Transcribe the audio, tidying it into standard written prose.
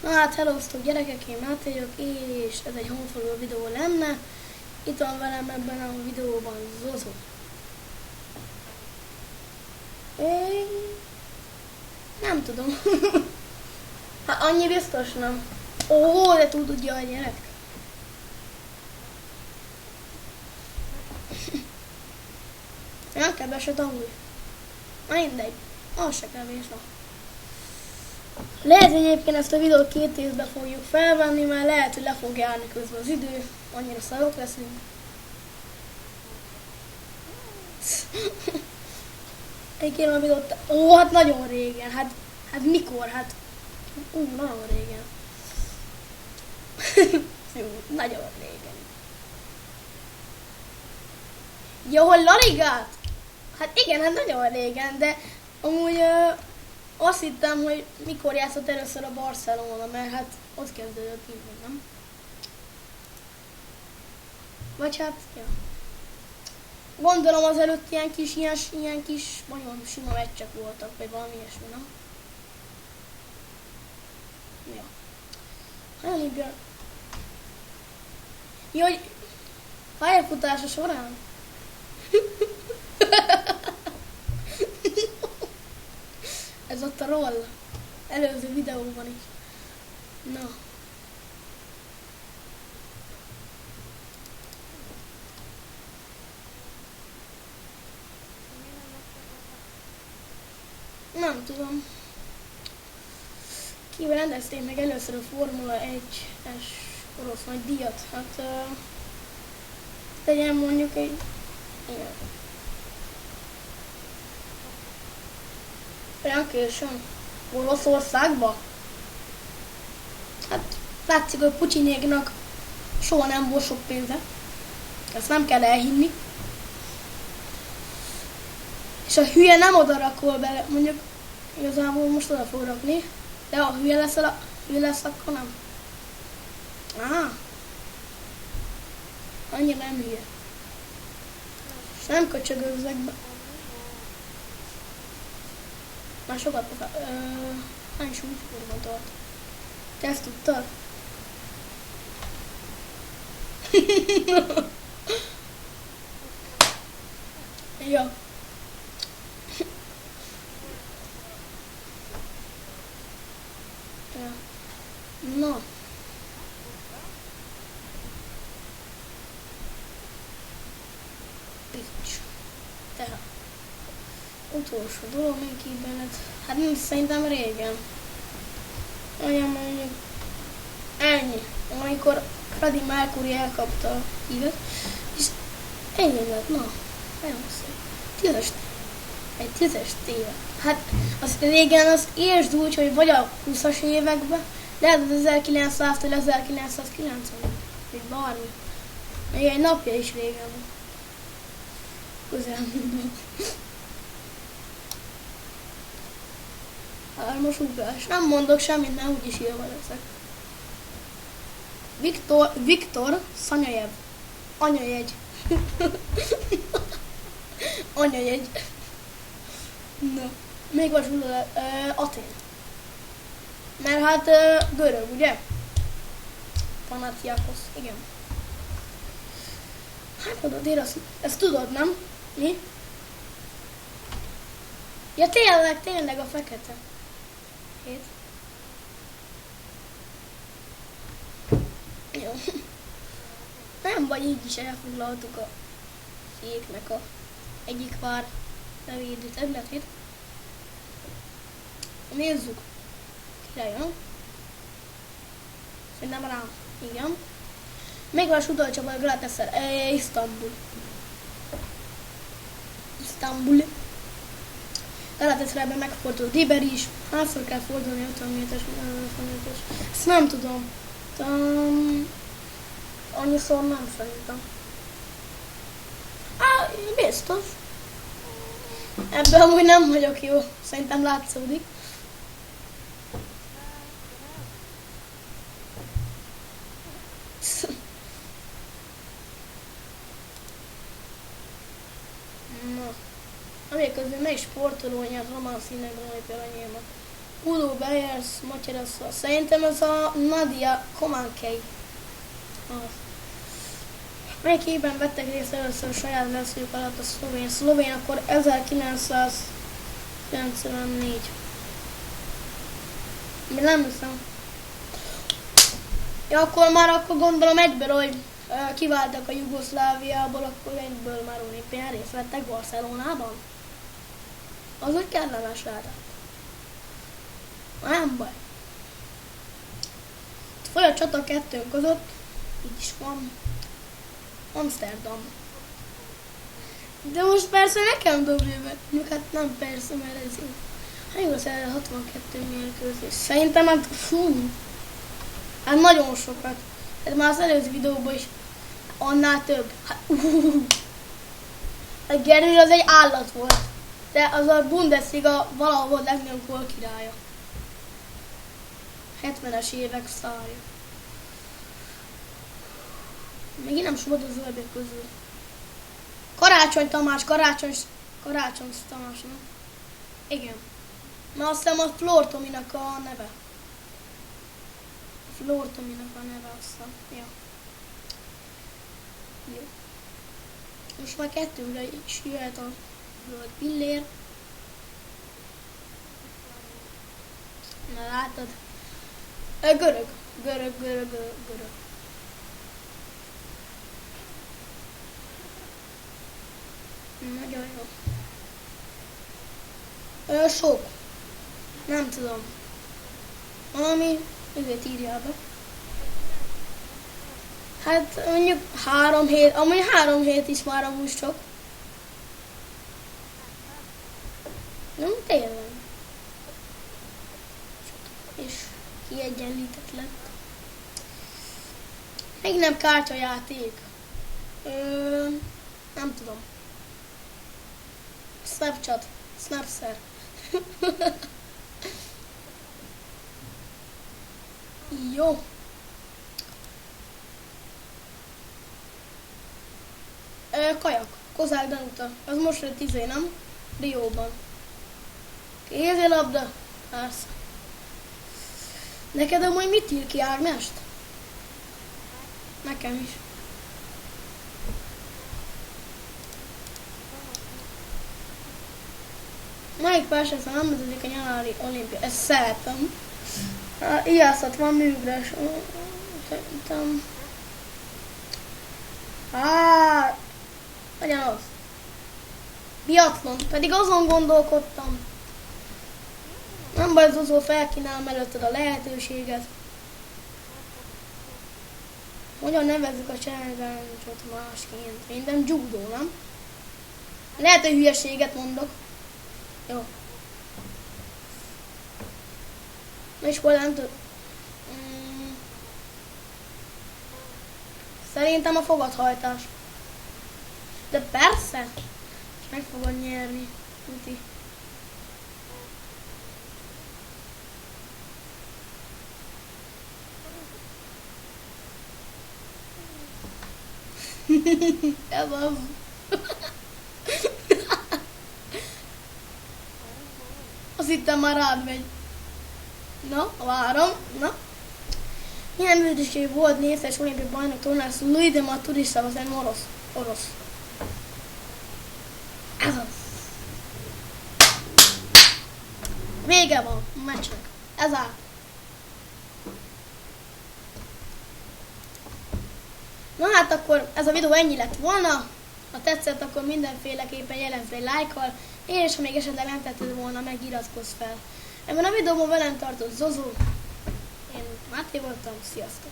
Na hát, hellóztok gyerekek, én Máté vagyok, és ez egy honfoglaló videó lenne. Itt van velem ebben a videóban Zozo. Én... nem tudom. Hát annyi biztos nem. Ó, de tudja a gyerek. Nem keveset amúgy. Na mindegy. Az se kevés, na. Lehet egyébként ezt a videót 2 évbe fogjuk felvenni, mert lehet, hogy le fog járni közben az idő. Annyira szarok leszünk. Egyébként a videót... Ó, hát nagyon régen. Hát mikor? Hát... nagyon régen. Nagyon régen. Ja, hogy La Ligát? Hát igen, hát nagyon régen, de amúgy azt hittem, hogy mikor játszott először a Barcelona, mert hát ott kezdődött így, nem? Vagy hát, ja. Gondolom az előtt ilyen kis, nagyon sima meccsek voltak, vagy valami ilyesmi, nem? Ja. Nagyon így... Jó, hogy pályafutása során? Ez ott a roll. Előző videóban is. Na. Nem tudom. Kivel rendezték meg először a Formula 1-es orosz nagy díjat? Hát legyen mondjuk egy ilyen. Olyan későn. Oroszországba? Hát látszik, hogy Putyinéknak soha nem volt sok pénze. Ezt nem kell elhinni. És a hülye nem oda rakol bele, mondjuk igazából most oda fog rakni, de ha hülye lesz, akkor nem. Annyira nem hülye. És nem köcsögözzek be. Már sokat hány súlyforma tart. Te ezt tudtad? Ja. Ja. Na. Pitch. Tehát. Utolsó dolog még így benned. Hát nem, szerintem régen. Olyan mondjuk. Ennyi. Amikor Freddie Mercury elkapta a hívet. És ennyi lett, na. Nagyon szép. Egy 10-es téve. Hát az régen az értsd úgy, hogy vagy a 20-as években, lehet az 1900-től 1990, vagy bármi. Még egy napja is régen van. Közelmúltban. Hármas ugrás. Nem mondok semmit, mert úgyis írva leszek. Viktor Szanyajev. Anyajegy. Anyajegy. Na. Még van Atén. Mert hát görög, ugye? Panathinaikos, igen. Hát tudod, én ezt tudod, nem? Mi? Ja tényleg a fekete. Hét. Jó. Nem baj, így is elfoglaltuk a széknek a egyik pár levédő területét. Nézzük. Király, nem? Szerintem rá. Igen. Még van utolcsapban a Galatasaray. Isztambul. Galatasarayban megfordult Ribery is. Hányszor kell fordulni 50 méteres, 50 méteres. Ezt nem tudom. Annyiszor nem szerintem. Biztos. Ebben amúgy nem vagyok jó. Szerintem látszódik. Na. Amíg közben mely sportoló nyert román színekben a például. Udo Byers, Magyarország. Szerintem ez a Nadia Comaneci. Az. Melyik évben vettek részt először saját versenyük alatt a szlovén, akkor 1994. Mi nem hiszem. Ja, akkor gondolom egyből, hogy kiváltak a Jugoszláviából, akkor egyből már olimpián részt vettek Barcelonában. Az úgy kellemes lehetett. Nem baj. Foly a csata kettőnk között, így is van. Amsterdam. De most persze nekem dobja be. Hát nem persze, mert ez jó. Hát igaz, erre 62 mérkőzés. Szerintem hát fú. Hát nagyon sokat. Ez már az előző videóban is annál több. Hát, a Gerrard az egy állat volt. De az a Bundesliga valahol volt legnagyobb gól királya. 70-es évek szárja. Még nem volt a zöldek közül. Karácsony Tamás, Karácsony Tamás, nem? Igen. Na azt hiszem a Flór Tominak a neve. Flór Tominak a neve, azt hiszem. Ja. Jó. Most már kettőnkre is jöhet a zöld pillér. Na látod? Görög. Nagyon jó. Sok. Nem tudom. Valami, ezért írja be. Hát mondjuk 3 hét, amúgy 3 hét is már amúgy sok. Nem tényleg. És kiegyenlített lett. Még nem kártyajáték. Nem tudom. Snapszer. Jó. Kajak. Kozák Danuta. Az most lett 10, nem? Rióban. Kézilabda. Persze. Neked amúgy mit ír ki, Ágnest? Nekem is. Melyik versenyszám nem vezetik a nyári olimpia? Ezt szeretem. Ijászat van műgres. Szerintem. Legyen az. Biatlon. Pedig azon gondolkodtam. Nem baj, Zozó, felkínálom előtted a lehetőséget. Hogyan nevezzük a challenge-ot másként? Minden judó, nem? Lehet, hogy hülyeséget mondok. Jó. És hol nem tud? Szerintem a fogathajtás. De persze! Meg fogod nyerni. Tuti. Ez az. Azt hittem már rád megy. Na, várom. Na. Milyen működésű volt négyszeres olimpiai bajnok tornász Louis de Maturissa, az egy orosz. Ez az. Vége van a meccsnek. Ez áll. Na hát akkor ez a videó ennyi lett volna. Ha tetszett, akkor mindenféleképpen jelentsz egy lájkkal, és ha még esetleg nem tetted volna, megiratkozz fel. Ebben a videóban velem tartott Zozó. Én Máté voltam, sziasztok!